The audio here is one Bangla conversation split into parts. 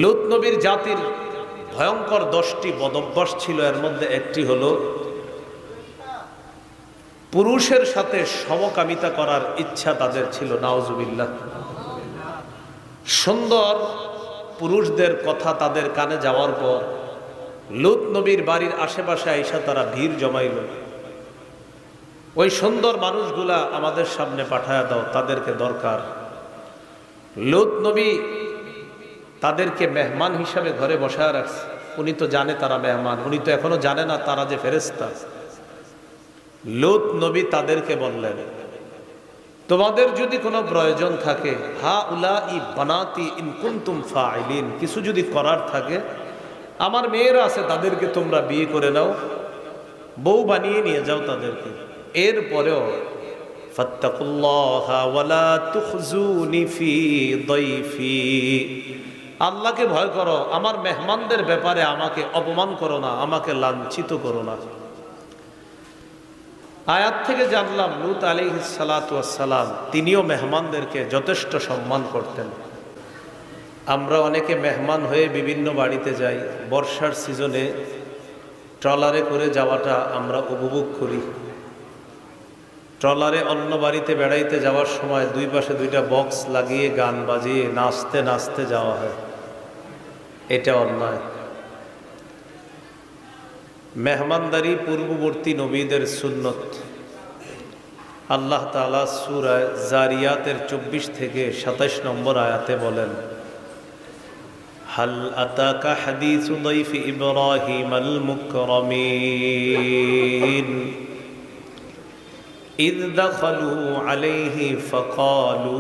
লূত নবীর জাতির ভয়ঙ্কর 10টি বদভ্যাস ছিল। এর মধ্যে একটি হলো পুরুষের সাথে সমকামিতা করার ইচ্ছা তাদের ছিল, নাউজুবিল্লাহ। সুন্দর পুরুষদের কথা তাদের কানে যাওয়ার পর লূত নবীর বাড়ির আশেপাশে আইসা তারা ভিড় জমাইল। ওই সুন্দর মানুষগুলা আমাদের সামনে পাঠায়া দাও, তাদেরকে দরকার। লূত নবী তাদেরকে মেহমান হিসাবে ঘরে বসায় রাখছে। উনি তো জানে তারা মেহমান, উনি তো এখনো জানে না তারা যে ফেরেশতা। লূত নবী তাদেরকে বললেন, তোমাদের যদি কোনো প্রয়োজন থাকে, হা উলাই বানাতি ইন কুনতুম ফাইলিন, কিছু যদি করার থাকে, আমার মেয়েরা আছে, তাদেরকে তোমরা বিয়ে করে নাও, বউ বানিয়ে নিয়ে যাও তাদেরকে। এরপরেও ফাত্তাকুল্লাহা ওয়ালা তুখজুনি ফি দাইফি, আল্লাহকে ভয় করো, আমার মেহমানদের ব্যাপারে আমাকে অপমান করো না, আমাকে লাঞ্ছিত করো না। আয়াত থেকে জানলাম লূত আলাইহিস সালাতু ওয়াস সালাম তিনিও মেহমানদেরকে যথেষ্ট সম্মান করতেন। আমরা অনেকে মেহমান হয়ে বিভিন্ন বাড়িতে যাই, বর্ষার সিজনে ট্রলারে করে যাওয়াটা আমরা উপভোগ করি। ট্রলারে অন্য বাড়িতে বেড়াইতে যাওয়ার সময় দুই পাশে দুইটা বক্স লাগিয়ে গান বাজিয়ে নাচতে নাচতে যাওয়া হয়, এটা অন্যায়। মেহমানদারি পূর্ববর্তী নবীদের সুন্নত। আল্লাহ তাআলা সূরা জারিয়াতের 24 থেকে 27 নম্বর আয়াতে বলেন, হাল আতাকা হাদিসু দাইফি ইব্রাহিমাল মুকরামিন ইয দাখালু আলাইহি ফাকালু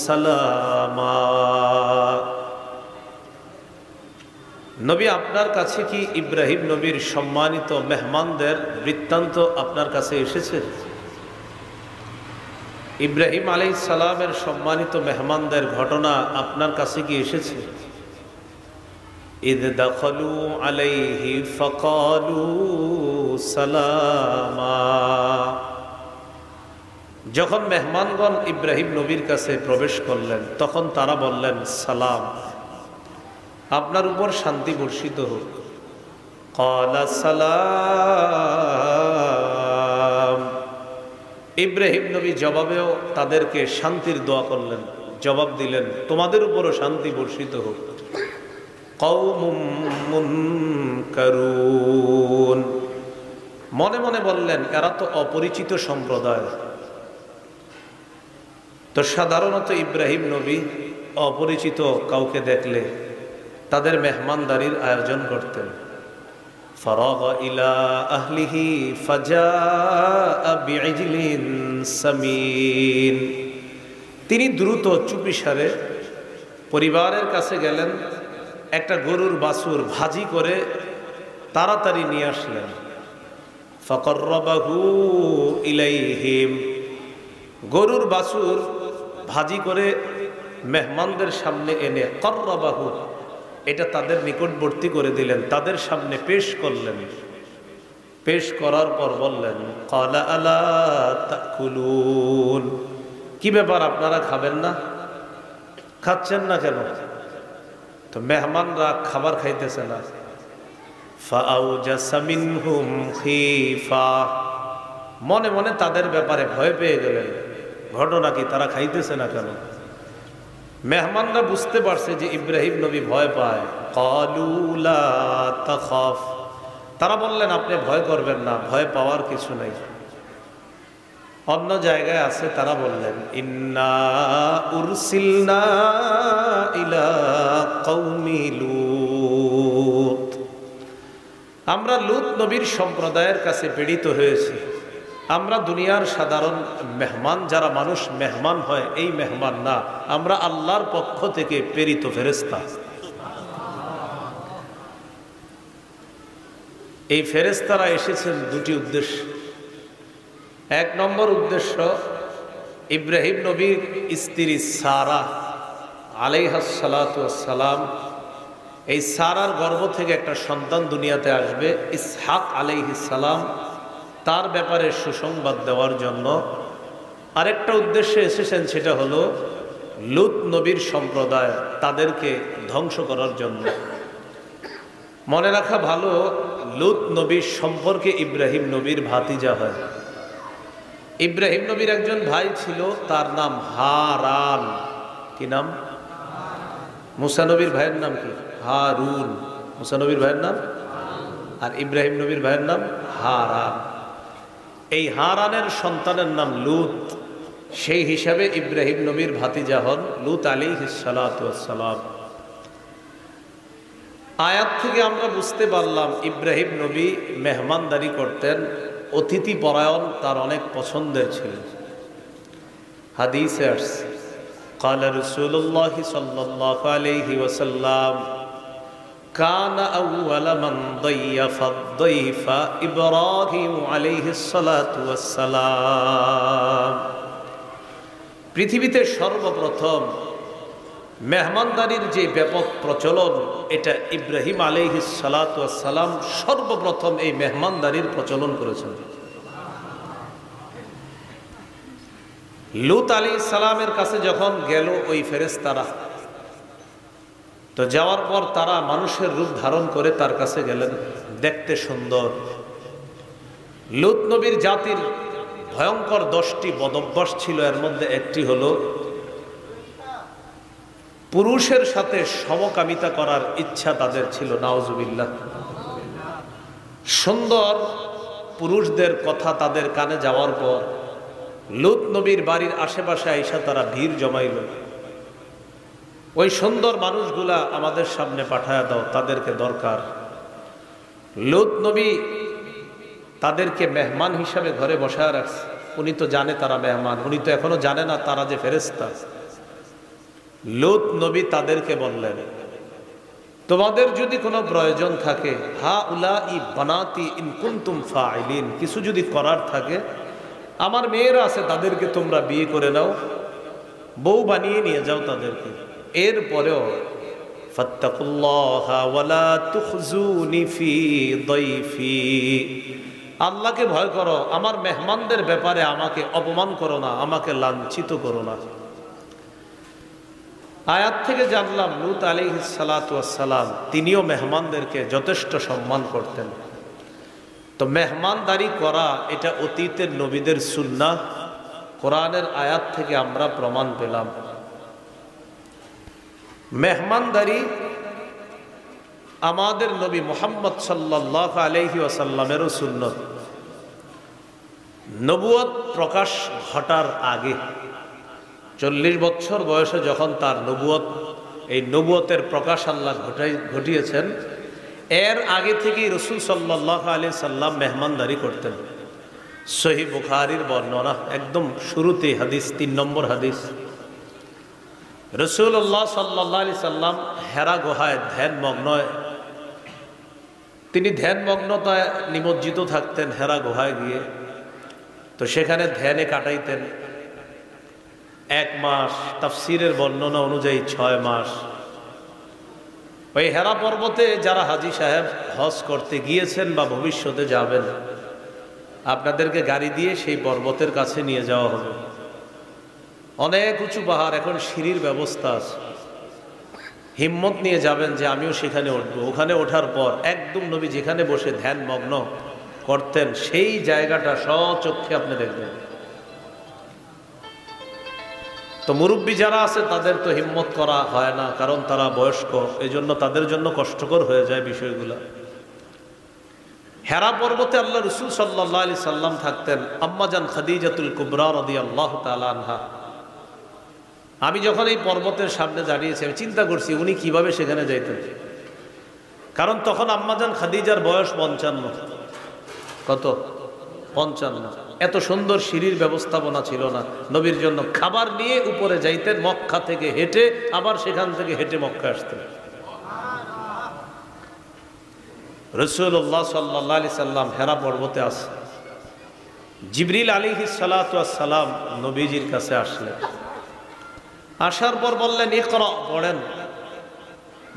সালামা। নবী, আপনার কাছে কি ইব্রাহিম নবীর সম্মানিত মেহমানদের বৃত্তান্ত আপনার কাছে এসেছে? ইব্রাহিম আলাইহিস সালামের সম্মানিত মেহমানদের ঘটনা আপনার কাছে কি এসেছে? ইয দাখালু আলাইহি ফাকালু সালামা, যখন মেহমানগণ ইব্রাহিম নবীর কাছে প্রবেশ করলেন তখন তারা বললেন, সালাম, আপনার উপর শান্তি বর্ষিত হোক। ক্বালা সালাম, ইব্রাহিম নবী জবাবেও তাদেরকে শান্তির দোয়া করলেন, জবাব দিলেন, তোমাদের উপরও শান্তি বর্ষিত হোক। কওমুম মুনকারুন, মনে মনে বললেন, এরা তো অপরিচিত সম্প্রদায়। তো সাধারণত ইব্রাহিম নবী অপরিচিত কাউকে দেখলে তাদের মেহমানদারির আয়োজন করতেন। ফারাগা ইলা আহলিহি ফাজাআ বিইজলিন সামিন, তিনি দ্রুত চুপিসারে পরিবারের কাছে গেলেন, একটা গরুর বাছুর ভাজি করে তাড়াতাড়ি নিয়ে আসলেন। ফাকাররাবাহু ইলাইহিম, গরুর বাছুর ভাজি করে মেহমানদের সামনে এনে কররাবাহু, এটা তাদের নিকটবর্তী করে দিলেন, তাদের সামনে পেশ করলেন। পেশ করার পর বললেন, ক্বালা আলা তাকুলুন, কি ব্যাপার, আপনারা খাবেন না? খাচ্ছেন না কেন? তো মেহমানরা খাবার খাইতেছে না। ফাআউজাসা মিনহুম খিফা, মনে মনে তাদের ব্যাপারে ভয় পেয়ে গেলেন। ঘটনা কি, তারা খাইতেছে না কেন? মেহমানরা বুঝতে পারছে যে ইব্রাহিম নবী ভয় পায়। ক্বালু লা তাখাফ, তারা বললেন, আপনি ভয় করবেন না, ভয় পাওয়ার কিছু নেই। অন্য জায়গায় আছে, তারা বললেন, ইন্না উরসিলনা ইলা কওমি লূত, আমরা লূত নবীর সম্প্রদায়ের কাছে প্রেরিত হয়েছি। আমরা দুনিয়ার সাধারণ মেহমান, যারা মানুষ মেহমান হয়, এই মেহমান না, আমরা আল্লাহর পক্ষ থেকে প্রেরিত ফেরেশতা। এই ফেরেশতারা এসেছেন দুটি উদ্দেশ্য। এক নম্বর উদ্দেশ্য, ইব্রাহিম নবীর স্ত্রী সারা আলাইহাস সালাতু ওয়াস সালাম, এই সারার গর্ভ থেকে একটা সন্তান দুনিয়াতে আসবে, ইসহাক আলাইহিস সালাম, তার ব্যাপারে সুসংবাদ দেওয়ার জন্য। আরেকটা উদ্দেশ্যে এসেছেন, সেটা হলো লূত নবীর সম্প্রদায়, তাদেরকে ধ্বংস করার জন্য। মনে রাখা ভালো, লূত নবীর সম্পর্কে ইব্রাহিম নবীর ভাতিজা হয়। ইব্রাহিম নবীর একজন ভাই ছিল, তার নাম হারান। কি নাম? মুসা নবীর ভাইয়ের নাম কি? হারুন। মুসা নবীর ভাইয়ের নাম, আর ইব্রাহিম নবীর ভাইয়ের নাম হারান। এই হারানের সন্তানের নাম লূত। সেই হিসাবে ইব্রাহিম নবীর ভাতিজা হন লূত আলাইহিস সালাতু ওয়াস সালাম। আয়াত থেকে আমরা বুঝতে পারলাম ইব্রাহিম নবী মেহমানদারি করতেন, অতিথি পরায়ণ তার অনেক পছন্দের ছিল। হাদিসে আসছে, قال رسول الله صلى الله عليه وسلم كان أول من ضيف الضيف إبراهيم عليه الصلاة والسلام। পৃথিবীতে সর্বপ্রথম মেহমানদারির যে ব্যাপক প্রচলন, এটা ইব্রাহিম আলাইহিস সালাতু ওয়াস সালাম সর্বপ্রথম এই মেহমানদারির প্রচলন করেছেন। লূত আলাইহিস সালামের কাছে যখন গেল ওই ফেরেশতারা, তো যাওয়ার পর তারা মানুষের রূপ ধারণ করে তার কাছে গেলেন। দেখতে সুন্দর। লূত নবীর জাতির ভয়ঙ্কর 10টি বদভ্যাস ছিল, এর মধ্যে একটি হলো পুরুষের সাথে সমকামিতা করার ইচ্ছা তাদের ছিল। নাউজুবিল্লাহ। সুন্দর পুরুষদের কথা তাদের কানে যাওয়ার পর লূত নবীর বাড়ির আশেপাশে আইসা তারা ভিড় জমাইল। ওই সুন্দর মানুষগুলা আমাদের সামনে পাঠায়া দাও, তাদেরকে দরকার। লূত নবী তাদেরকে মেহমান হিসাবে ঘরে বসায় রাখছে। উনি তো জানে তারা মেহমান, উনি তো এখনো জানে না তারা যে ফেরেশতা। লূত নবী তাদেরকে বললেন, তোমাদের যদি কোনো প্রয়োজন থাকে, হা উলাই বানাতি ইন কুনতুম ফাইলিন, কিছু যদি করার থাকে, আমার মেয়েরা আছে, তাদেরকে তোমরা বিয়ে করে নাও, বউ বানিয়ে নিয়ে যাও তাদেরকে। এরপরেও ফাত্তাকুল্লাহা ওয়ালা তুখজুনি ফি দাইফি, আল্লাহকে ভয় করো, আমার মেহমানদের ব্যাপারে আমাকে অপমান করো না, আমাকে লাঞ্ছিত করো না। আয়াত থেকে জানলাম লূত আলাইহিস সালাতু ওয়াস সালাম তিনিও মেহমানদেরকে যথেষ্ট সম্মান করতেন। তো মেহমানদারি করা এটা অতীতের নবীদের সুন্নাহ, কোরআনের আয়াত থেকে আমরা প্রমাণ পেলাম। মেহমানদারি আমাদের নবী মুহাম্মদ সাল্লাল্লাহু আলাইহি ওয়াসাল্লামেরও সুন্নত। নবুয়ত প্রকাশ ঘটার আগে 40 বছর বয়সে যখন তার নবুয়ত, এই নবুয়তের প্রকাশ আল্লাহ ঘটিয়েছেন, এর আগে থেকেই রাসূল সাল্লাল্লাহু আলাইহি সাল্লাম মেহমানদারি করতেন। সহিহ বুখারীর বর্ণনা, একদম শুরুতে হাদিস, 3 নম্বর হাদিস। রাসূলুল্লাহ সাল্লাল্লাহু আলাইহি সাল্লাম হেরা গুহায় ধ্যানমগ্ন, তিনি ধ্যানমগ্নতায় নিমজ্জিত থাকতেন হেরা গুহায় গিয়ে। তো সেখানে ধ্যানে কাটাইতেন 1 মাস, তাফসীরের বর্ণনা অনুযায়ী 6 মাস। ওই হেরা পর্বতে যারা হাজী সাহেব হজ করতে গিয়েছেন বা ভবিষ্যতে যাবেন, আপনাদেরকে গাড়ি দিয়ে সেই পর্বতের কাছে নিয়ে যাওয়া হবে। অনেক উঁচু পাহাড়, এখন সিঁড়ির ব্যবস্থা আছে। হিম্মত নিয়ে যাবেন যে আমিও সেখানে উঠবো। ওখানে ওঠার পর একদম নবী যেখানে বসে ধ্যান মগ্ন করতেন সেই জায়গাটা স্বচক্ষে আপনি দেখবেন। তো মুরব্বী যারা আছে তাদের তো হিম্মত করা হয় না, কারণ তারা বয়স্ক, এই জন্য তাদের জন্য কষ্টকর হয়ে যায় বিষয়গুলো। হেরা পর্বতে আল্লাহ রাসূল সাল্লাল্লাহু আলাইহি সাল্লাম থাকতেন। আম্মাজান খাদিজাতুল কুবরা রাদিয়াল্লাহু তাআলা আনহা, আমি যখন এই পর্বতের সামনে দাঁড়িয়েছি, আমি চিন্তা করছি উনি কিভাবে সেখানে যাইতেন। কারণ তখন আম্মাজান খাদিজার বয়স 55। কত? 55। এত সুন্দর সিঁড়ির ব্যবস্থাপনা ছিল না। নবীর জন্য খাবার নিয়ে উপরে যাইতেন, মক্কা থেকে হেঁটে, আবার সেখান থেকে হেঁটে মক্কা আসতেন। রাসূলুল্লাহ সাল্লাল্লাহু আলাইহি সাল্লাম হেরা পর্বতে আসেন। জিবরিল আলাইহিস সালাতু ওয়াস সালাম নবীজির কাছে আসলেন। আসার পর বললেন, ইকরা, পড়েন।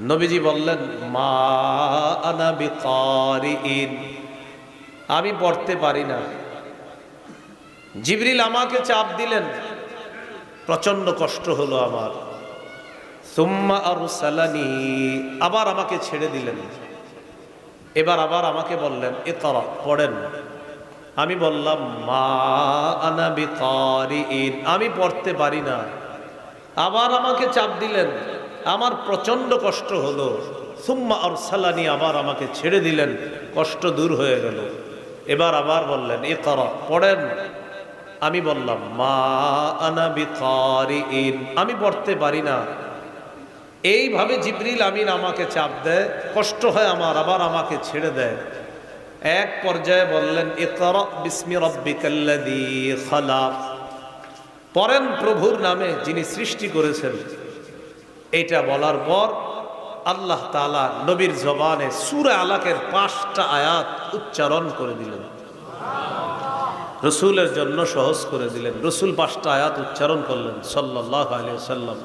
নবীজি বললেন, মা আনা বিকারিইন, আমি পড়তে পারি না। জিবরিল আমাকে চাপ দিলেন, প্রচন্ড কষ্ট হলো আমার। সুম্মা আরসালানি, আবার আমাকে ছেড়ে দিলেন। এবার আবার আমাকে বললেন ইকরা, পড়েন। আমি বললাম মা আনা বিকারিইন, আমি পড়তে পারি না। আবার আমাকে চাপ দিলেন, আমার প্রচন্ড কষ্ট হলো। সুম্মা আরসালানি, আবার আমাকে ছেড়ে দিলেন, কষ্ট দূর হয়ে গেল। এবার আবার বললেন ইকরা, পড়েন। আমি বললাম মা আনা বিকারিইন, আমি পড়তে পারি না। এইভাবে জিবরিল আমিন আমাকে চাপ দেয়, কষ্ট হয় আমার, আবার আমাকে ছেড়ে দেয়। এক পর্যায়ে বললেন ইকরা বিসমি রাব্বিকাল্লাযী খালাক, পড়েন প্রভুর নামে যিনি সৃষ্টি করেছেন। এইটা বলার পর আল্লাহ তাআলা নবীর জবানে সূরা আলাকের 5টা আয়াত উচ্চারণ করে দিলেন, রসুলের জন্য সহজ করে দিলেন। রসুল 5টা আয়াত উচ্চারণ করলেন সাল্লাল্লাহু আলাইহি ওয়াসাল্লাম।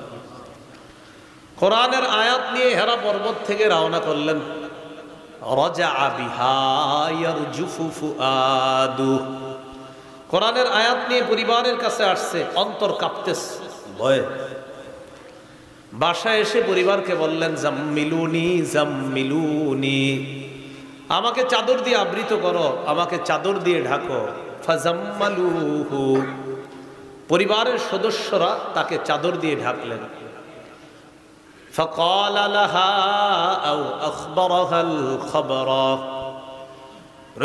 কোরআনের আয়াত নিয়ে হেরা পর্বত থেকে রওনা করলেন। রাজা বিহা ইয়ারজুফু ফুআদু, কোরআনের আয়াত নিয়ে পরিবারের কাছে আসছে, অন্তর কাঁপতেছে ভয়ে। বাসায় এসে পরিবারকে বললেন জাম্মিলুনি জাম্মিলুনি, আমাকে চাদর দিয়ে আবৃত করো, আমাকে চাদর দিয়ে ঢাকো। ফাজাম্মালুহু, পরিবারের সদস্যরা তাকে চাদর দিয়ে ঢাকলেন। فقال لها أو أخبرها الخبر,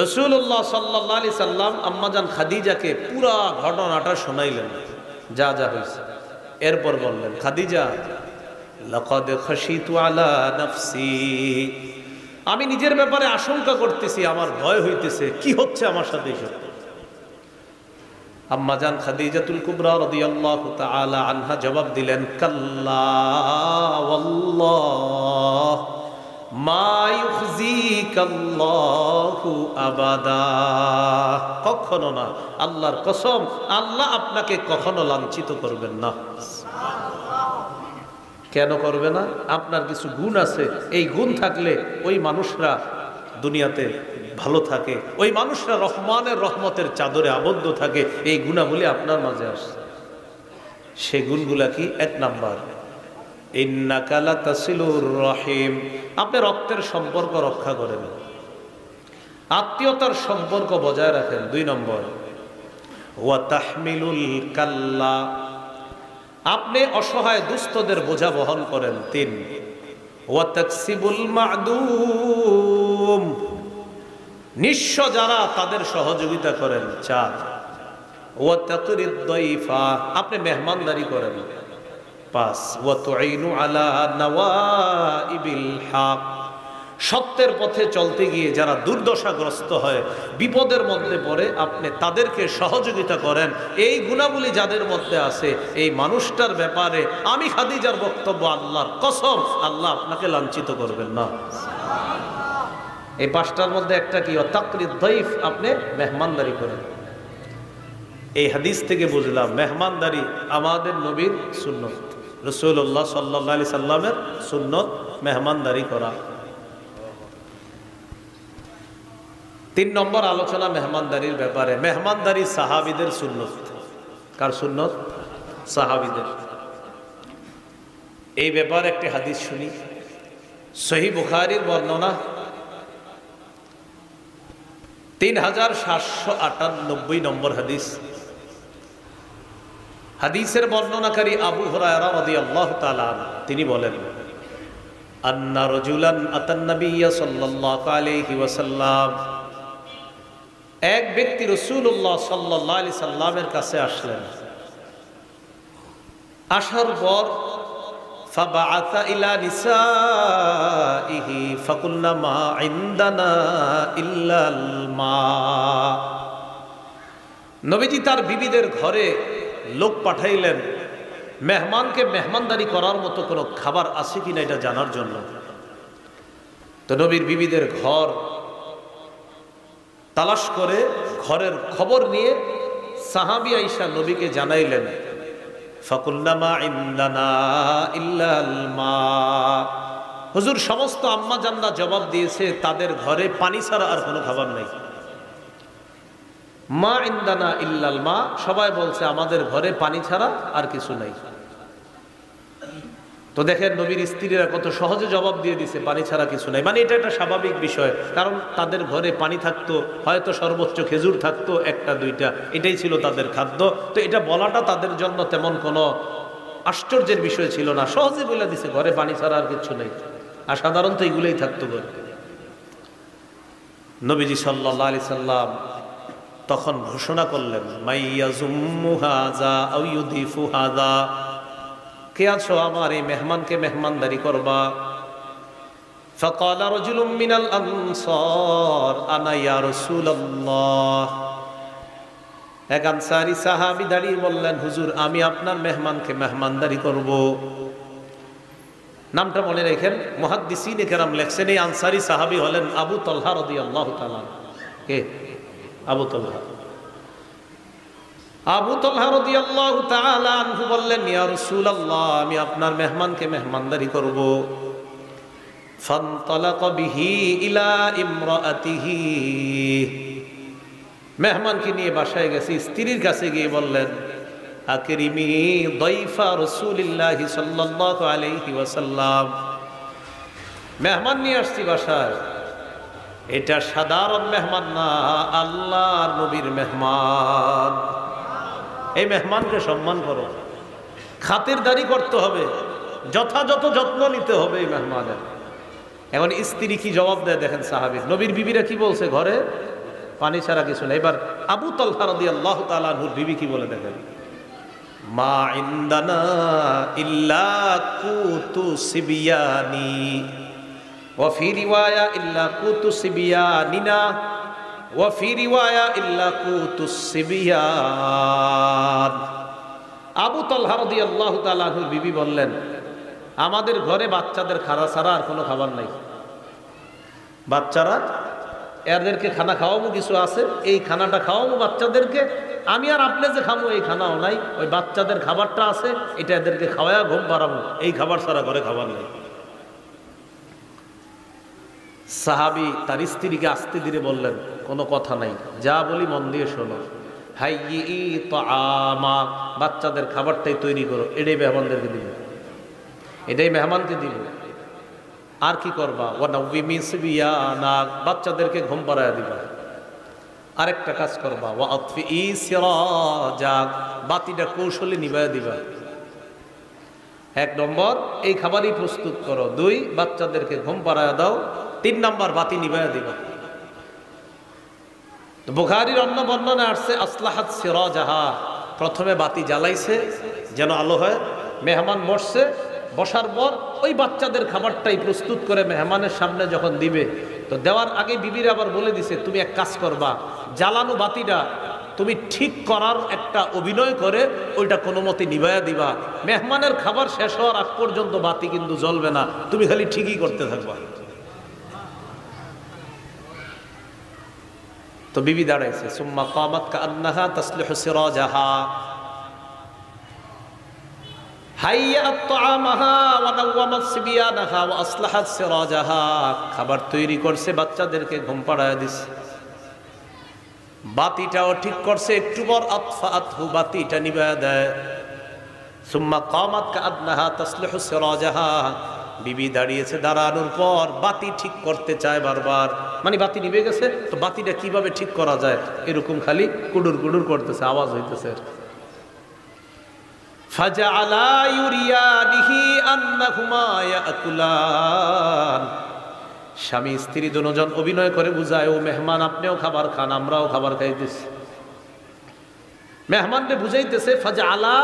রাসূলুল্লাহ সাল্লাল্লাহু আলাইহি সাল্লাম আম্মাজান খাদিজাকে পুরা ঘটনাটা শোনাইলেন, যা যা হয়েছে। এরপর বললেন খাদিজা লাকাদ খাশিতু আলা নাফসি, আমি নিজের ব্যাপারে আশঙ্কা করতেছি, আমার ভয় হইতেছে, কি হচ্ছে আমার সাথে। আম্মাজান খাদিজাতুল কুবরা রাদিয়াল্লাহু তাআলা আনহা জবাব দিলেন কাল্লা ওয়াল্লাহ মা ইউখজিকাল্লাহু আবাদা, কখনো না, আল্লাহর কসম, আল্লাহ আপনাকে কখনো লাঞ্ছিত করবেন না। কেন করবে না? আপনার কিছু গুণ আছে, এই গুণ থাকলে ওই মানুষরা দুনিয়াতে ভালো থাকে, ওই মানুষরা রহমানের রহমতের চাদরে আবদ্ধ থাকে। এই গুণাবলী আপনার মাঝে আসে। সে গুণগুলা কি? 1 নাম্বার ইন্নাকা লাতাসিলুর রহিম, আপনি রক্তের সম্পর্ক রক্ষা করেন, আত্মীয়তার সম্পর্ক বজায় রাখেন। 2 নম্বর ওয়া তাহমিলুল কাল্লা, আপনি অসহায় দুস্থদের বোঝা বহন করেন। 3 ওয়া তাকসিবুল মা'দুম, নিঃস্ব যারা তাদের সহযোগিতা করেন। 4 ওয়া তাকরিদ দাইফা, আপনি মেহমানদারি করেন। 5 ওয়া তুঈনু আলা নওয়াইবিল হক, সত্যের পথে চলতে গিয়ে যারা দুর্দশাগ্রস্ত হয়, বিপদের মধ্যে পড়ে, আপনি তাদেরকে সহযোগিতা করেন। এই গুণাবলী যাদের মধ্যে আছে, এই মানুষটার ব্যাপারে আমি খাদিজার বক্তব্য, আল্লাহর কসম, আল্লাহ আপনাকে লাঞ্ছিত করবেন না। এই 5টার মধ্যে একটা কি? তাকরিদ দাইফ, আপনি মেহমানদারি করেন। এই হাদিস থেকে বুঝলাম মেহমানদারি আমাদের নবীর সুন্নত, রাসূলুল্লাহ সাল্লাল্লাহু আলাইহি সাল্লামের সুন্নত মেহমানদারি করা। 3 নম্বর আলোচনা মেহমানদারির ব্যাপারে। মেহমানদারি সাহাবীদের সুন্নত। কার সুন্নত? সাহাবীদের। এই ব্যাপারে একটি হাদিস শুনি। সহিহ বুখারীর বর্ণনা 3798 নম্বর হাদিস। হাদিসের বর্ণনাকারী আবু হুরায়রা রাদিয়াল্লাহু তাআলা তিনি বলেন আন্না রাজুলান আতান নাবিয়্যা সাল্লাল্লাহু আলাইহি ওয়াসাল্লাম, এক ব্যক্তি রাসূলুল্লাহ সাল্লাল্লাহু আলাইহি সাল্লামের কাছে আসলেন। আসার পর ফাবাআসা ইলা নিসাইহি ফাকুলনা মা ইনদানা ইল্লাল মা, নবীজি তার বিবিদের ঘরে লোক পাঠাইলেন মেহমানকে মেহমানদারি করার মতো কোনো খাবার আছে কিনা এটা জানার জন্য। তো নবীর বিবিদের ঘর তালাশ করে ঘরের খবর নিয়ে সাহাবী আয়েশা নবীকে জানাইলেন। ফাকুলনা মা ইনদানা ইল্লাল মা, হুজুর সমস্ত আম্মা জানরা জবাব দিয়েছে তাদের ঘরে পানি ছাড়া আর কোনো খাবার নেই। মা ইনদানা ইল্লাল মা, সবাই বলছে আমাদের ঘরে পানি ছাড়া আর কিছু নাই। তো দেখেন নবীর স্ত্রীরা কত সহজে জবাব দিয়ে দিছে পানি ছাড়া কিছু নাই। মানে এটা একটা স্বাভাবিক বিষয়, কারণ তাদের ঘরে পানি থাকতো, হয়তো সর্বোচ্চ খেজুর থাকতো একটা দুইটা, এটাই ছিল তাদের খাদ্য। তো এটা বলাটা তাদের জন্য তেমন কোনো আশ্চর্যের বিষয় ছিল না, সহজে বলে দিছে ঘরে পানি ছাড়া আর কিছু নেই। আর সাধারণত এগুলোই থাকতো ঘরে। নবীজি সাল্লাল্লাহু আলাইহি সাল্লাম তখন ঘোষণা করলেন, মাইয়াজুম্মু হাযা আও ইউদিফু হাযা, কে আছো আমার এই মেহমানকে মেহমানদারি করবা? ফাকালা রাজুলুম মিনাল আনসার আনা ইয়া রাসূলুল্লাহ, এক আনসারী সাহাবী দাঁড়িয়ে বললেন, হুজুর আমি আপনার মেহমানকে মেহমানদারি করব। নামটা মনে রাখেন, মুহাদ্দিসিনে কেরাম লেখছেন এই আনসারী সাহাবী হলেন আবু তালহা রাদিয়াল্লাহু তাআলা। কে? আবু তালহা। আবু তালহা রাদিয়াল্লাহু তাআলা আনহু বললেন, ইয়া রাসূলুল্লাহ আমি আপনার মেহমানকে মেহমানদারি করব। ফানতালাকা বিহি ইলা ইমরাআতিহি, মেহমানকে নিয়ে বাসায় গেছে, স্ত্রীর কাছে গিয়ে বললেন, আকরিমি দাইফা রাসূলিল্লাহি সাল্লাল্লাহু আলাইহি ওয়াসাল্লাম, মেহমান নিয়ে আসছি বাসায়, এটা সাধারণ মেহমান না, আল্লাহর নবীর মেহমান। এই মেহমানকে সম্মান করো, খাতিরদারি করতে হবে, যথাযথ যত্ন নিতে হবে এই মেহমানের। এখন স্ত্রী কি জবাব দেয় দেখেন সাহাবী, নবীর বিবিরা কি বলছে ঘরে পানি ছাড়া কিছু না। এবার আবু তালহা রাদিয়াল্লাহু তাআলা আনহুর বিবি কি বলে দেখেন, মা ইনদানা ইল্লা কুতু সিবিয়ানি ওয়া ফি রিওয়ায়া ইল্লা কুতু সিবিয়ানিনা ওয়া ফি রিওয়ায়া ইল্লা কুতু সিবিয়ান। আবু তালহা রাদিয়াল্লাহু তাআলা আনহুর বিবি বললেন, আমাদের ঘরে বাচ্চাদের খানা ছাড়া আর কোনো খাবার নাই। বাচ্চারা, এদেরকে খানা খাওয়াবো কিছু আছে, এই খানাটা খাওয়াবো বাচ্চাদেরকে, আমি আর আপনি যে খাবো এই খানাও নাই, ওই বাচ্চাদের খাবারটা আছে, এটা এদেরকে খাওয়ায়া ঘুম পাড়াবো, এই খাবার ছাড়া ঘরে খাবার নেই। সাহাবী তার স্ত্রীকে আস্তে ধীরে বললেন, কোনো কথা নাই, যা বলি মন দিয়ে শোনো, হাইয়ি তাআমা, বাচ্চাদের খাবারটাই তৈরি করো, এটাই মেহমানদেরকে দিবে, এটাই মেহমানকে দিব। আর কি করবা? ওয়ানাউবি মিসবিয়ানা, বাচ্চাদেরকে ঘুম পাড়ায়া দিবা। আরেকটা কাজ করবা, ওয়া আতফি সিরাজা, বাতিটা কৌশলে নিভায়া দিবা। এক নম্বর এই খাবারই প্রস্তুত করো, দুই বাচ্চাদেরকে ঘুম পাড়ায়া দাও, তিন নম্বর বাতি নিভায়া দিবা। বুখারীর অন্য বর্ণনা আসছে আসলাহাত সিরাজাহা, প্রথমে বাতি জ্বালাইছে যেন আলো হয়, মেহমান বসছে, বসার পর ওই বাচ্চাদের খাবারটাই প্রস্তুত করে মেহমানের সামনে যখন দিবে, তো দেওয়ার আগে বিবিরা আবার বলে দিছে, তুমি এক কাজ করবা, জ্বালানো বাতিটা তুমি ঠিক করার একটা অভিনয় করে ওইটা কোনো মতে নিভায়া দিবা, মেহমানের খাবার শেষ হওয়ার আগ পর্যন্ত বাতি কিন্তু জ্বলবে না, তুমি খালি ঠিকই করতে থাকবা। তো বিবি দাঁড়াইছে, সুম্মা কামাত কাআন্নাহা তাসলিহু সিরাজাহা, খাবার তৈরি করছে, বাচ্চাদেরকে ঘুম পাড়ায় দিছে, বাতিটাও ঠিক করছে, একটু পর আতফাআতহু, বাতিটা নিভায়া দেয়। সুম্মা কামাত কাআন্নাহা তাসলিহু সিরাজাহা, বিবি দাঁড়িয়েছে, দাঁড়ানোর পর বাতি ঠিক করতে চায় বারবার, মানে বাতি নিভে গেছে, তো বাতিটা কিভাবে ঠিক করা যায় এরকম খালি কুডুর কুডুর করতেছে, আওয়াজ হইতেছে। ফাজআলা ইউরিয়ানিহি আন্নাহুমা ইয়াকুলান, স্বামী স্ত্রী দুজন অভিনয় করে বুঝায়, ও মেহমান আপনিও খাবার খান, আমরাও খাবার খাইতেছি। মেহমানকে বুঝাইতেছে, ফাজআলা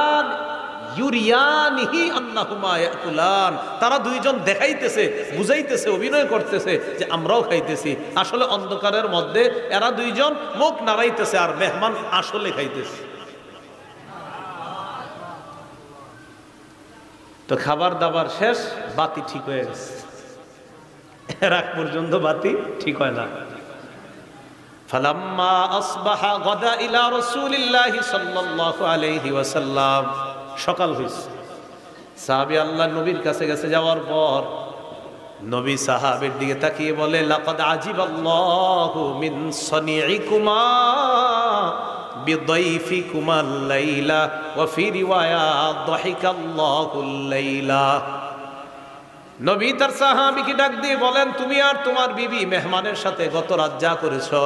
ইউরিয়ানিহি আন্নাহুমা ইয়াকুলান, তারা দুইজন দেখাইতেছে, বুঝাইতেছে, অভিনয় করতেছে যে আমরাও খাইতেছি। আসলে অন্ধকারের মধ্যে এরা দুইজন মুখ নাড়াইতেছে আর মেহমান আসলে খাইতেছে। তো খাবার দাবার শেষ, বাতি ঠিক হয়ে গেছে, এর আগ পর্যন্ত বাতি ঠিক হয় না। ফালাম্মা আসবাহা গাদা ইলা রাসূলিল্লাহি সাল্লাল্লাহু আলাইহি ওয়াসাল্লাম, সকাল হইছে, সাহাবী আল্লাহর নবীর কাছে গেছে, যাওয়ার পর নবী সাহাবীর দিকে তাকিয়ে বলে, লাকাদ আজিবাল্লাহু মিন সানিইকুমা বিদাইফিকুমাল লাইলা ওয়া ফি রিওয়ায়া দাহিকাল্লাহুল লাইলা। নবী তার সাহাবীকে ডাক দিয়ে বলেন, তুমি আর তোমার বিবি মেহমানের সাথে গত রাত যা করেছো,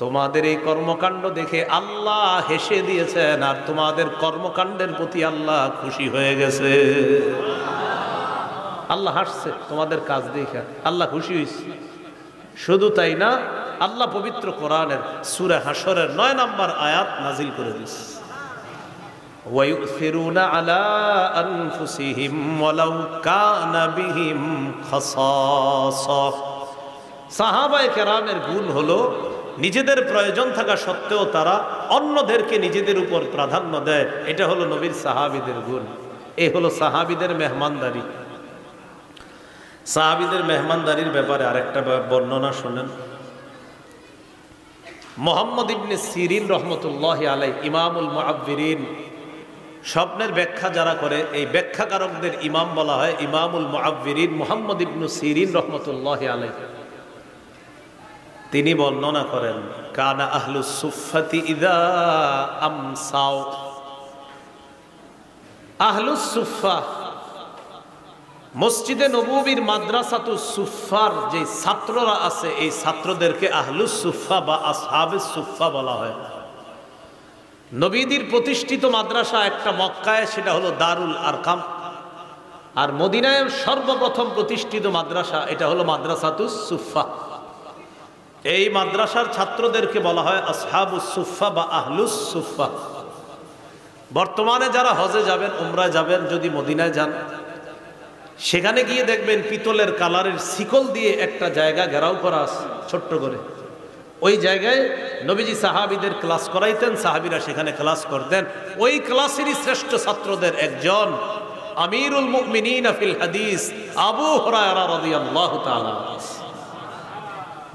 তোমাদের এই কর্মকাণ্ড দেখে আল্লাহ হেসে দিয়েছেন, আর তোমাদের কর্মকাণ্ডের প্রতি আল্লাহ খুশি হয়ে গেছে। আল্লাহ হাসছে তোমাদের কাজ দেখে, আল্লাহ খুশি হয়েছে। শুধু তাই না, আল্লাহ পবিত্র কোরআনের সূরা হাশরের 9 নম্বর আয়াত নাজিল করে দিয়েছে, ওয়ায়ুসিরুনা আলা আনফুসিহিম ওয়ালাউ কানা বিহিম খাসাসা। সাহাবায়ে কেরামের গুণ হলো নিজেদের প্রয়োজন থাকা সত্ত্বেও তারা অন্যদেরকে নিজেদের উপর প্রাধান্য দেয়। এটা হলো নবীর সাহাবীদের গুণ। এই হলো সাহাবীদের মেহমানদারি। সাহাবীদের মেহমানদারির ব্যাপারে আরেকটা বর্ণনা শুনেন। মুহাম্মদ ইবনে সিরিন রহমতুল্লাহি আলাইহি, ইমামুল মুআব্বিরিন, স্বপ্নের ব্যাখ্যা যারা করে এই ব্যাখ্যাকারকদের ইমাম বলা হয় ইমামুল মুআব্বিরিন মুহাম্মদ ইবনে সিরিন রহমতুল্লাহি আলাইহি। তিনি বর্ণনা করেন, কানা আহলুস সুফফাতি ইযা আমসাও। আহলুস সুফফা মসজিদে নববীর মাদ্রাসাতুস সুফফার যে ছাত্ররা আছে, এই ছাত্রদেরকে আহলুস সুফফা বা আসহাবুস সুফফা বলা হয়। নবীদের প্রতিষ্ঠিত মাদ্রাসা একটা মক্কায়, সেটা হলো দারুল আরকাম, আর মদিনায় সর্বপ্রথম প্রতিষ্ঠিত মাদ্রাসা এটা হলো মাদ্রাসাতুস সুফফা। এই মাদ্রাসার ছাত্রদেরকে বলা হয় আসহাবুস সুফফা বা আহলুস সুফফা। বর্তমানে যারা হজে যাবেন, উমরায় যাবেন, যদি মদিনায় যান, সেখানে গিয়ে দেখবেন পিতলের কালারের শিকল দিয়ে একটা জায়গা ঘেরাও করা আছে ছোট্ট করে। ওই জায়গায় নবীজি সাহাবীদের ক্লাস করাইতেন, সাহাবীরা সেখানে ক্লাস করতেন। ওই ক্লাসেরই শ্রেষ্ঠ ছাত্রদের একজন আমিরুল মুমিনিন ফিল হাদিস আবু হুরায়রা রাদিয়াল্লাহু তাআলা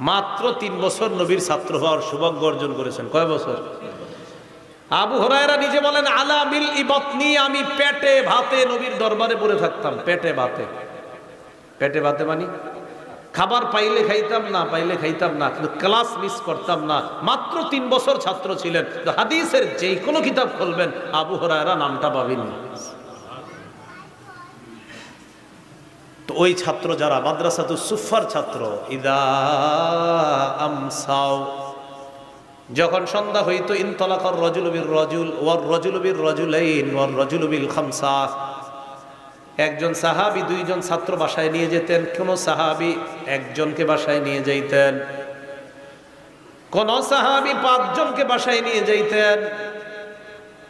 মাত্র 3 বছর নবীর ছাত্র হওয়ার সৌভাগ্য অর্জন করেছেন। কয় বছর? আবু হুরায়রা নিজে বলেন, আলা মিল ইবাতনি, আমি পেটে ভাতে নবীর দরবারে পড়ে থাকতাম। পেটে ভাতে, পেটে ভাতে মানে খাবার পাইলে খাইতাম, না পাইলে খাইতাম না, কিন্তু ক্লাস মিস করতাম না। মাত্র 3 বছর ছাত্র ছিলেন। তো হাদিসের যেই কোনো কিতাব খুলবেন আবু হুরায়রা নামটা পাবেন। তো ওই ছাত্র যারা মাদ্রাসাতুস সুফফার ছাত্র, ইদা আমসাও, যখন সন্ধ্যা হইতো, ইনতালাকার রাজুলু বির রাজুল ওয়ার রাজুলু বির রাজুলাইন ওয়ার রাজুলু বিল খামসা। একজন সাহাবী 2 জন ছাত্র বাসায় নিয়ে যেতেন, কোন সাহাবী একজনকে বাসায় নিয়ে যাইতেন, কোন সাহাবী 5 জনকে বাসায় নিয়ে যাইতেন।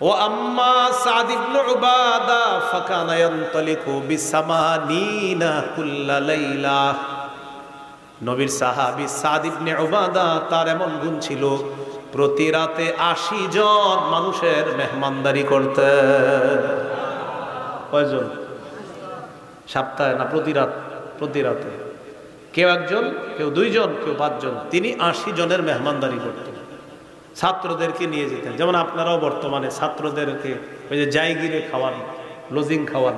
ও আম্মা সাদ ইবনে উবাদা ফাকানা ইয়ানতালিকু বিসামানিনা কুল্লা লাইলা। নবীর সাহাবী সাদ ইবনে উবাদা, তার এমন গুণ ছিল, প্রতি রাতে 80 জন মানুষের মেহমানদারি করতেন। কয়জন? সপ্তাহে না প্রতি রাত? প্রতি রাতে কেউ একজন, কেউ 2 জন, কেউ 5 জন, তিনি 80 জনের মেহমানদারি করতেন। ছাত্রদেরকে নিয়ে যেতেন। যেমন আপনারাও বর্তমানে ছাত্রদেরকে ওই যে জায়গিরে খাওয়ান, লজিং খাওয়ান,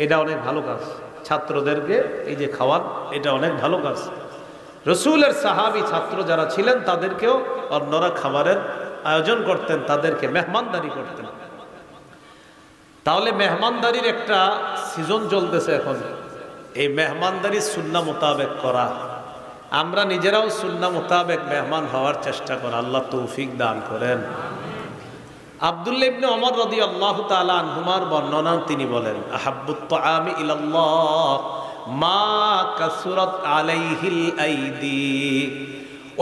এটা অনেক ভালো কাজ। ছাত্রদেরকে এই যে খাওয়ান, এটা অনেক ভালো কাজ। রসুলের সাহাবী ছাত্র যারা ছিলেন তাদেরকেও অন্যরা খাবারের আয়োজন করতেন, তাদেরকে মেহমানদারি করতেন। তাহলে মেহমানদারির একটা সিজন চলতেছে এখন। এই মেহমানদারি সুন্নাহ মোতাবেক করা, আমরা নিজেরাও সুন্নাহ মোতাবেক মেহমান হওয়ার চেষ্টা করা, আল্লাহ তৌফিক দান করেন। আব্দুল্লাহ ইবনে ওমর রাদিয়াল্লাহু তাআলা আনহুমার বর্ণনা, তিনি বলেন, আহাব্বুত তাআমি ইলাল্লাহ মা কাসুরাত আলাইহিল আইদি।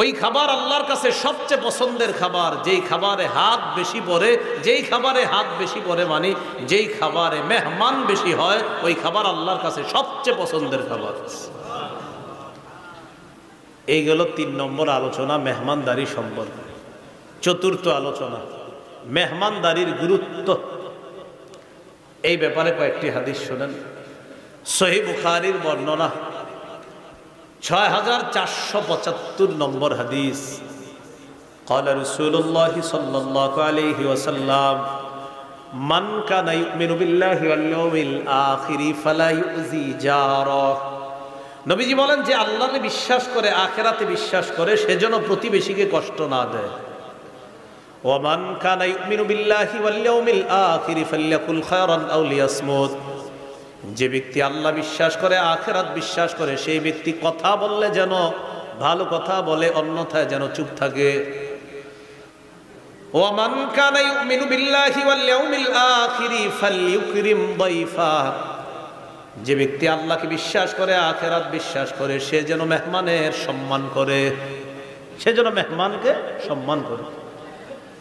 ওই খাবার আল্লাহর কাছে সবচেয়ে পছন্দের খাবার, যেই খাবারে হাত বেশি পড়ে। যেই খাবারে হাত বেশি পড়ে মানে যেই খাবারে মেহমান বেশি হয়, ওই খাবার আল্লাহর কাছে সবচেয়ে পছন্দের খাবার। এই গেল 3 নম্বর আলোচনা মেহমানদারি সম্পর্কে। 4র্থ আলোচনা মেহমানদারির গুরুত্ব। এই ব্যাপারে কয়েকটি হাদিস শুনেন। সহিহ বুখারীর বর্ণনা 6475 নম্বর হাদিস। قال رسول الله صلى الله عليه وسلم من كان يؤمن بالله واليوم الآخر فلا يؤذي جاره। নবীজি বলেন, যে আল্লাহকে বিশ্বাস করে, আখিরাতে বিশ্বাস করে, সেজন্য প্রতিবেশীকে কষ্ট না দেয়। ওয়ামান কানা ইউমিনু বিল্লাহি ওয়াল ইয়াউমিল আখির ফালইয়াকুল খায়রান আও লিয়াসমুত। যে ব্যক্তি আল্লাহ বিশ্বাস করে, আখিরাত বিশ্বাস করে, সেই ব্যক্তি কথা বললে যেন ভালো কথা বলে, অন্যথায় যেন চুপ থাকে। ওয়ামান কানা ইউমিনু বিল্লাহি ওয়াল ইয়াউমিল আখির ফালইউকরিম দাইফা। যে ব্যক্তি আল্লাহকে বিশ্বাস করে, আখিরাত বিশ্বাস করে, সে যেন মেহমানের সম্মান করে, সে যেন মেহমানকে সম্মান করে।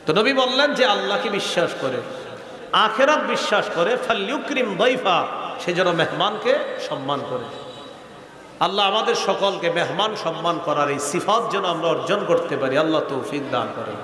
তো নবী বললেন যে আল্লাহকে বিশ্বাস করে, আখিরাত বিশ্বাস করে, ফালইউকরিম দাইফা, সে যেন মেহমানকে সম্মান করে। আল্লাহ আমাদের সকলকে মেহমান সম্মান করার এই সিফাত যেন আমরা অর্জন করতে পারি, আল্লাহ তৌফিক দান করেন।